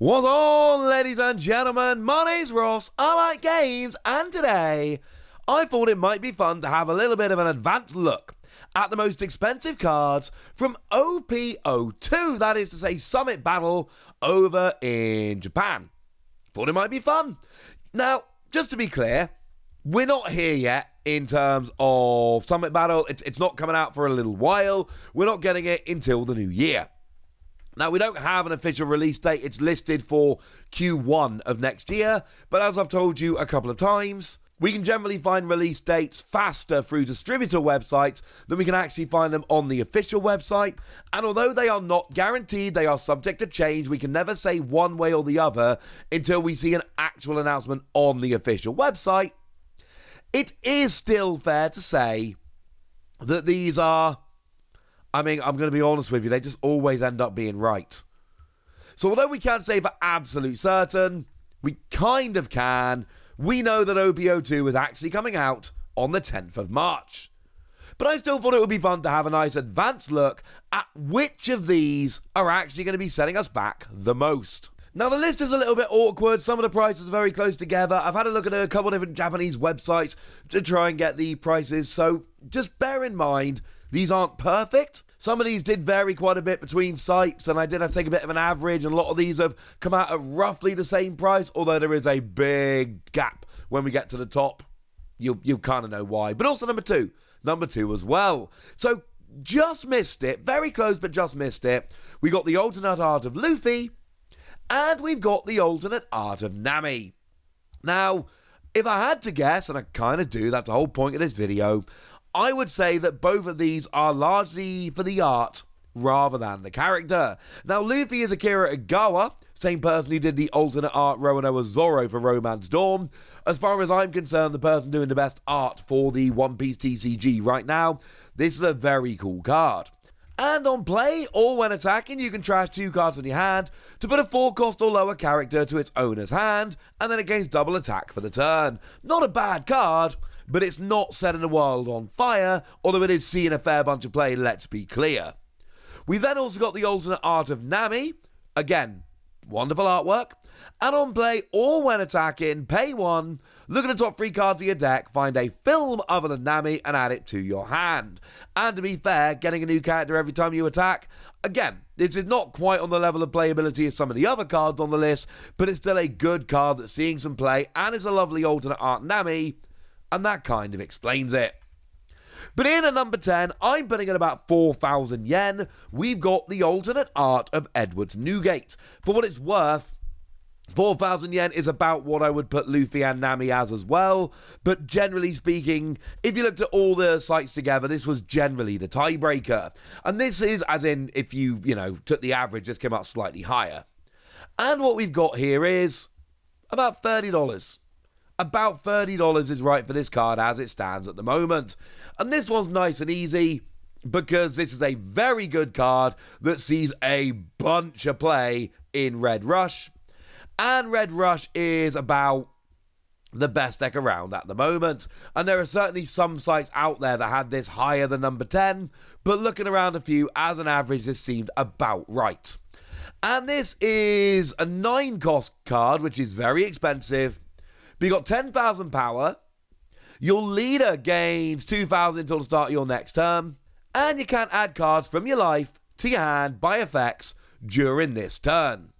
What's on, ladies and gentlemen? My name's Ross, I like games, and today I thought it might be fun to have a little bit of an advanced look at the most expensive cards from OP-02, that is to say Summit Battle over in Japan. Thought it might be fun. Now, just to be clear, we're not here yet in terms of Summit Battle. It's not coming out for a little while. We're not getting it until the new year. Now, we don't have an official release date. It's listed for Q1 of next year. But as I've told you a couple of times, we can generally find release dates faster through distributor websites than we can actually find them on the official website. And although they are not guaranteed, they are subject to change. We can never say one way or the other until we see an actual announcement on the official website. It is still fair to say that these are... I'm going to be honest with you, they just always end up being right. So although we can't say for absolute certain, we kind of can. We know that OP-02 is actually coming out on the 10th of March. But I still thought it would be fun to have a nice advanced look at which of these are actually going to be setting us back the most. Now, the list is a little bit awkward. Some of the prices are very close together. I've had a look at a couple of different Japanese websites to try and get the prices, so just bear in mind, these aren't perfect. Some of these did vary quite a bit between sites, and I did have to take a bit of an average, and a lot of these have come out at roughly the same price, although there is a big gap when we get to the top. You'll kind of know why. But also number two as well. So just missed it, very close, but just missed it. We got the alternate art of Luffy, and we've got the alternate art of Nami. Now, if I had to guess, and I kind of do, that's the whole point of this video, I would say that both of these are largely for the art rather than the character. Now, Luffy is Akira Igawa, same person who did the alternate art Roanoa Zoro for Romance Dawn. As far as I'm concerned, the person doing the best art for the One Piece TCG right now, this is a very cool card. And on play, or when attacking, you can trash 2 cards in your hand to put a 4-cost or lower character to its owner's hand, and then it gains double attack for the turn. Not a bad card, but it's not setting the world on fire, although it is seeing a fair bunch of play, let's be clear. We've then also got the alternate art of Nami. Again, wonderful artwork. And on play, or when attacking, pay 1, look at the top 3 cards of your deck, find a film other than Nami, and add it to your hand. And to be fair, getting a new character every time you attack, again, this is not quite on the level of playability as some of the other cards on the list, but it's still a good card that's seeing some play, and is a lovely alternate art Nami, and that kind of explains it. But in at number 10, I'm putting at about 4,000 yen, we've got the alternate art of Edward Newgate. For what it's worth, 4,000 yen is about what I would put Luffy and Nami as well, but generally speaking, if you looked at all the sites together, this was generally the tiebreaker. And this is, as in, if you took the average, this came out slightly higher. And what we've got here is about $30. About $30 is right for this card as it stands at the moment. And this one's nice and easy because this is a very good card that sees a bunch of play in Red Rush. And Red Rush is about the best deck around at the moment. And there are certainly some sites out there that had this higher than number 10. But looking around a few, as an average, this seemed about right. And this is a 9-cost card, which is very expensive. But you got 10,000 power, your leader gains 2,000 until the start of your next turn, and you can't add cards from your life to your hand by effects during this turn.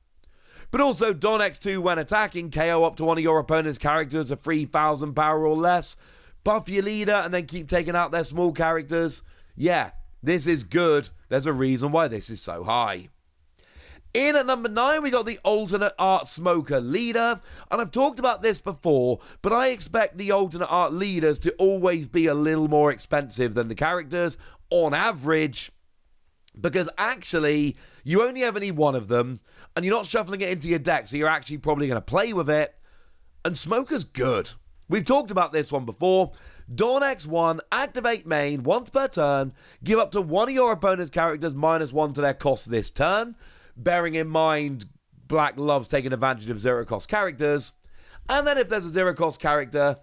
But also, Don X2 when attacking, KO up to one of your opponent's characters of 3,000 power or less, buff your leader and then keep taking out their small characters. Yeah, this is good. There's a reason why this is so high. In at number 9, we got the alternate art Smoker leader, and I've talked about this before, but I expect the alternate art leaders to always be a little more expensive than the characters, on average, because actually, you only ever need one of them, and you're not shuffling it into your deck, so you're actually probably going to play with it, and Smoker's good. We've talked about this one before. Dawn X1, activate main, once per turn, give up to one of your opponent's characters -1 to their cost this turn, bearing in mind Black loves taking advantage of 0-cost characters. And then if there's a 0-cost character,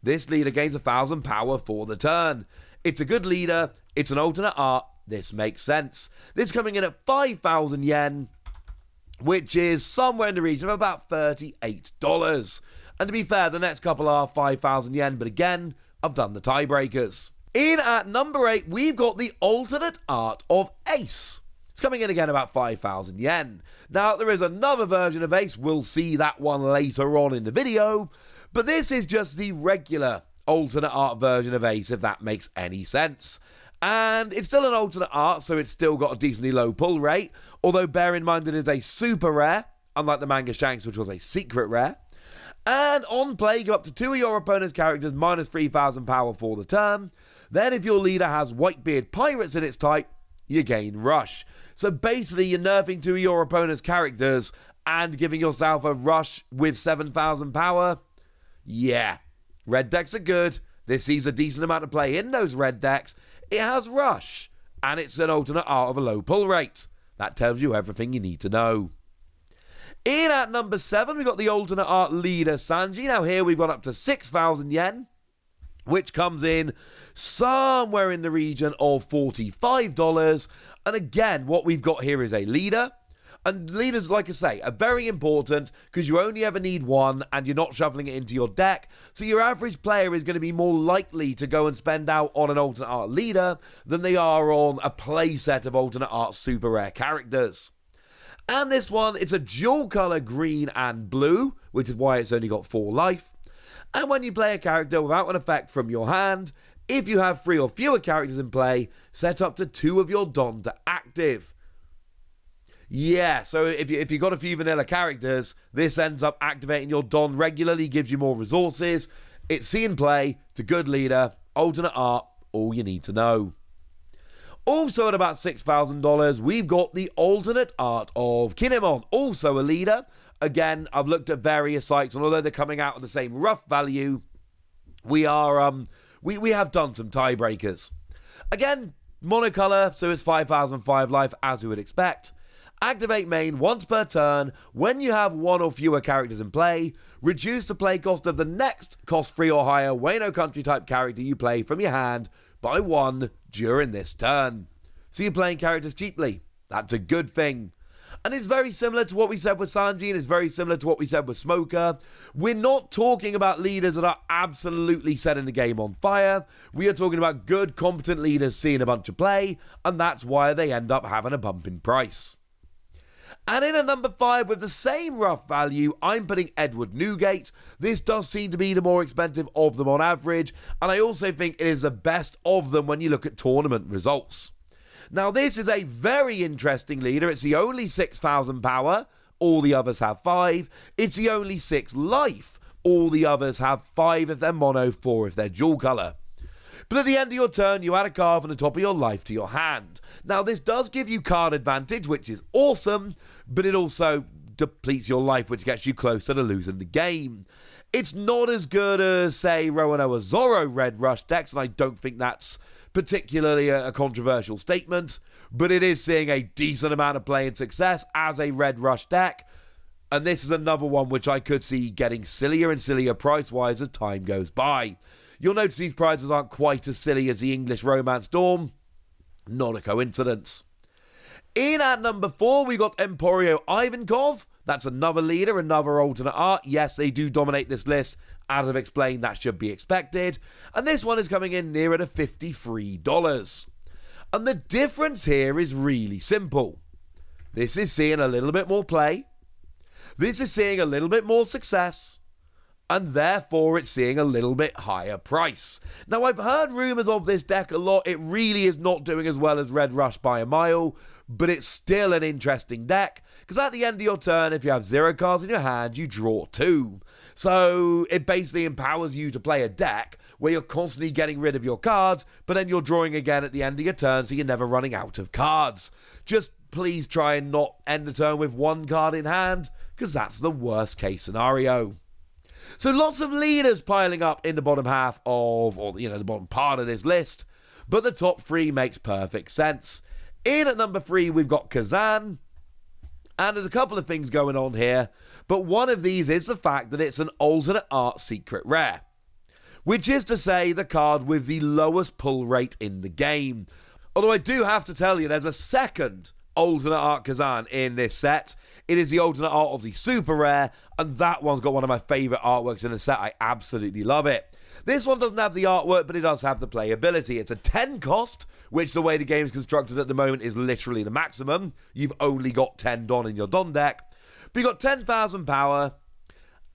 this leader gains 1,000 power for the turn. It's a good leader, it's an alternate art, this makes sense. This coming in at 5,000 yen, which is somewhere in the region of about $38. And to be fair, the next couple are 5,000 yen, but again, I've done the tiebreakers. In at number 8, we've got the alternate art of Ace. It's coming in again about 5,000 yen. Now, there is another version of Ace. We'll see that one later on in the video. But this is just the regular alternate art version of Ace, if that makes any sense. And it's still an alternate art, so it's still got a decently low pull rate. Although bear in mind it is a super rare, unlike the Manga Shanks, which was a secret rare. And on play, go up to 2 of your opponent's characters minus 3,000 power for the turn. Then if your leader has Whitebeard Pirates in its type, you gain Rush. So basically you're nerfing 2 of your opponent's characters and giving yourself a Rush with 7,000 power. Yeah, red decks are good. This sees a decent amount of play in those red decks. It has Rush, and it's an alternate art of a low pull rate. That tells you everything you need to know. In at number 7, we've got the alternate art leader Sanji. Now here we've got up to 6,000 yen, which comes in somewhere in the region of $45. And again, what we've got here is a leader. And leaders, like I say, are very important because you only ever need one and you're not shuffling it into your deck. So your average player is going to be more likely to go and spend out on an alternate art leader than they are on a play set of alternate art super rare characters. And this one, it's a dual colour green and blue, which is why it's only got 4 life. And when you play a character without an effect from your hand, if you have 3 or fewer characters in play, set up to 2 of your Don to active. Yeah, so if you've got a few vanilla characters, this ends up activating your Don regularly, gives you more resources. It's see and play, it's a good leader, alternate art, all you need to know. Also at about $6,000, we've got the alternate art of Kinemon, also a leader. Again, I've looked at various sites, and although they're coming out at the same rough value, we have done some tiebreakers. Again, monocolor, so it's 5,005 life, as we would expect. Activate main once per turn. When you have 1 or fewer characters in play, reduce the play cost of the next cost 3 or higher Wano country type character you play from your hand by 1 during this turn. So you're playing characters cheaply. That's a good thing. And it's very similar to what we said with Sanji, and it's very similar to what we said with Smoker. We're not talking about leaders that are absolutely setting the game on fire. We are talking about good, competent leaders seeing a bunch of play, and that's why they end up having a bump in price. And in at number 5, with the same rough value, I'm putting NEwgate. This does seem to be the more expensive of them on average, and I also think it is the best of them when you look at tournament results. Now, this is a very interesting leader. It's the only 6,000 power. All the others have 5. It's the only 6 life. All the others have 5 if they're mono, 4 if they're dual colour. But at the end of your turn, you add a card from the top of your life to your hand. Now, this does give you card advantage, which is awesome, but it also depletes your life, which gets you closer to losing the game. It's not as good as, say, Roanoa Zoro Red Rush decks, and I don't think that's particularly a controversial statement, but it is seeing a decent amount of play and success as a Red Rush deck, and this is another one which I could see getting sillier and sillier price-wise as time goes by. You'll notice these prizes aren't quite as silly as the English Romance Dorm. Not a coincidence. In at number 4, we got EMPORIO Ivankov. That's another leader, another alternate art. Yes, they do dominate this list. As I've explained, that should be expected. And this one is coming in nearer to $53. And the difference here is really simple. This is seeing a little bit more play. This is seeing a little bit more success. And therefore it's seeing a little bit higher price. Now, I've heard rumours of this deck a lot. It really is not doing as well as Red Rush by a mile, but it's still an interesting deck, because at the end of your turn, if you have 0 cards in your hand, you draw 2. So it basically empowers you to play a deck where you're constantly getting rid of your cards, but then you're drawing again at the end of your turn, so you're never running out of cards. Just please try and not end the turn with 1 card in hand, because that's the worst case scenario. So lots of leaders piling up in the bottom half of, the bottom part of this list, but the top 3 makes perfect sense. In at number 3, we've got Kazan, and there's a couple of things going on here, but one of these is the fact that it's an alternate art secret rare, which is to say the card with the lowest pull rate in the game. Although I do have to tell you, there's a second alternate art Kazan in this set. It is the alternate art of the super rare, and that one's got one of my favourite artworks in the set. I absolutely love it. This one doesn't have the artwork, but it does have the playability. It's a 10 cost, which the way the game's constructed at the moment is literally the maximum. You've only got 10 Don in your Don deck. But you've got 10,000 power,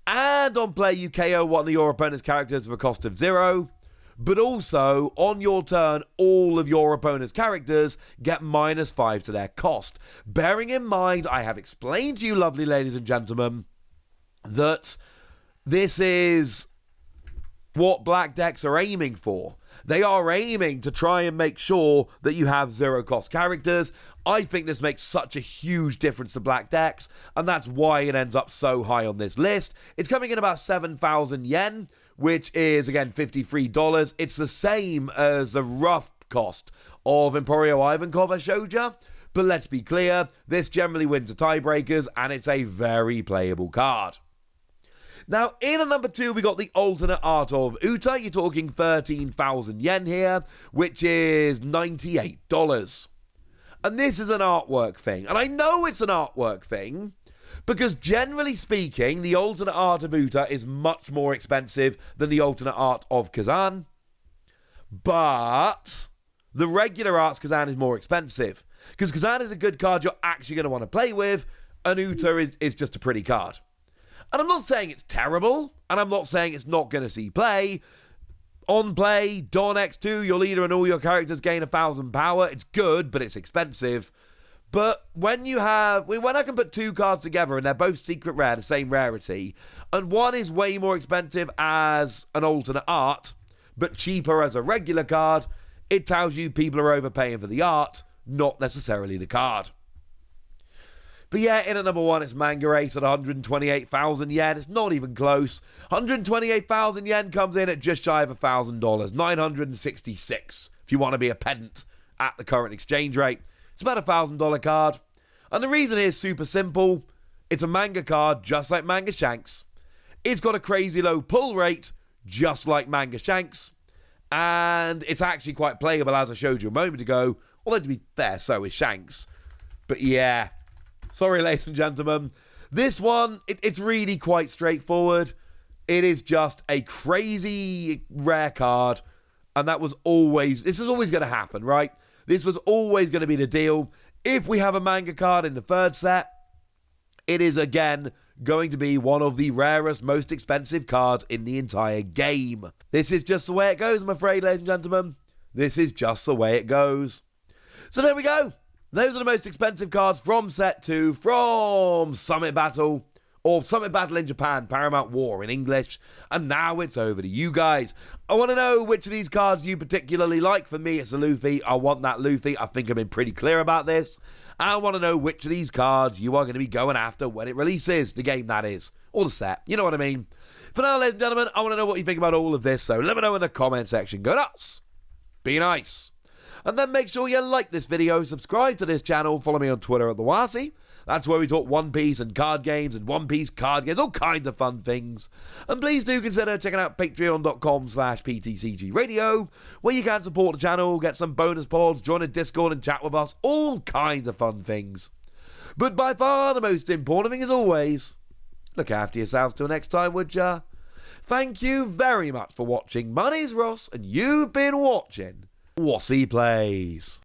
and on play you KO one of your opponent's characters for a cost of 0. But also, on your turn, all of your opponent's characters get -5 to their cost. Bearing in mind, I have explained to you, lovely ladies and gentlemen, that this is what black decks are aiming for. They are aiming to try and make sure that you have 0 cost characters. I think this makes such a huge difference to black decks, and that's why it ends up so high on this list. It's coming in about 7,000 yen, which is, again, $53. It's the same as the rough cost of EMPORIO Ivankov I showed you. But let's be clear, this generally wins the tiebreakers, and it's a very playable card. Now, in at number 2, we got the alternate art of Uta. You're talking 13,000 yen here, which is $98. And this is an artwork thing. And I know it's an artwork thing, because generally speaking, the alternate art of Uta is much more expensive than the alternate art of Kazan. But the regular art's Kazan is more expensive. Because Kazan is a good card you're actually going to want to play with, and Uta is just a pretty card. And I'm not saying it's terrible, and I'm not saying it's not going to see play. On play, Don X2, your leader and all your characters gain 1,000 power. It's good, but it's expensive. But when I can put 2 cards together and they're both secret rare, the same rarity, and one is way more expensive as an alternate art, but cheaper as a regular card, it tells you people are overpaying for the art, not necessarily the card. But yeah, in at number 1, it's Manga Ace at 128,000 yen. It's not even close. 128,000 yen comes in at just shy of $1,000. 966 if you want to be a pedant at the current exchange rate. It's about a $1,000 card. And the reason is super simple. It's a manga card, just like Manga Shanks. It's got a crazy low pull rate, just like Manga Shanks. And it's actually quite playable, as I showed you a moment ago. Although, to be fair, so is Shanks. But yeah. Sorry, ladies and gentlemen. This one, it's really quite straightforward. It is just a crazy rare card. And this is always going to happen, right? This was always going to be the deal. If we have a manga card in the 3rd set, it is, again, going to be one of the rarest, most expensive cards in the entire game. This is just the way it goes, I'm afraid, ladies and gentlemen. This is just the way it goes. So there we go. Those are the most expensive cards from Set 2, from Summit Battle, or Summit Battle in Japan, Paramount War in English. And now it's over to you guys. I want to know which of these cards you particularly like. For me, it's a Luffy. I want that Luffy. I think I've been pretty clear about this. I want to know which of these cards you are going to be going after when it releases. The game, that is. Or the set. You know what I mean? For now, ladies and gentlemen, I want to know what you think about all of this. So let me know in the comment section. Go nuts. Be nice. And then make sure you like this video, subscribe to this channel, follow me on Twitter at TheWasi. That's where we talk One Piece and card games and One Piece card games, all kinds of fun things. And please do consider checking out patreon.com/PTCG Radio, where you can support the channel, get some bonus pods, join a Discord and chat with us, all kinds of fun things. But by far the most important thing is always, look after yourselves till next time, would ya? Thank you very much for watching. My name's Ross, and you've been watching Wasi Plays.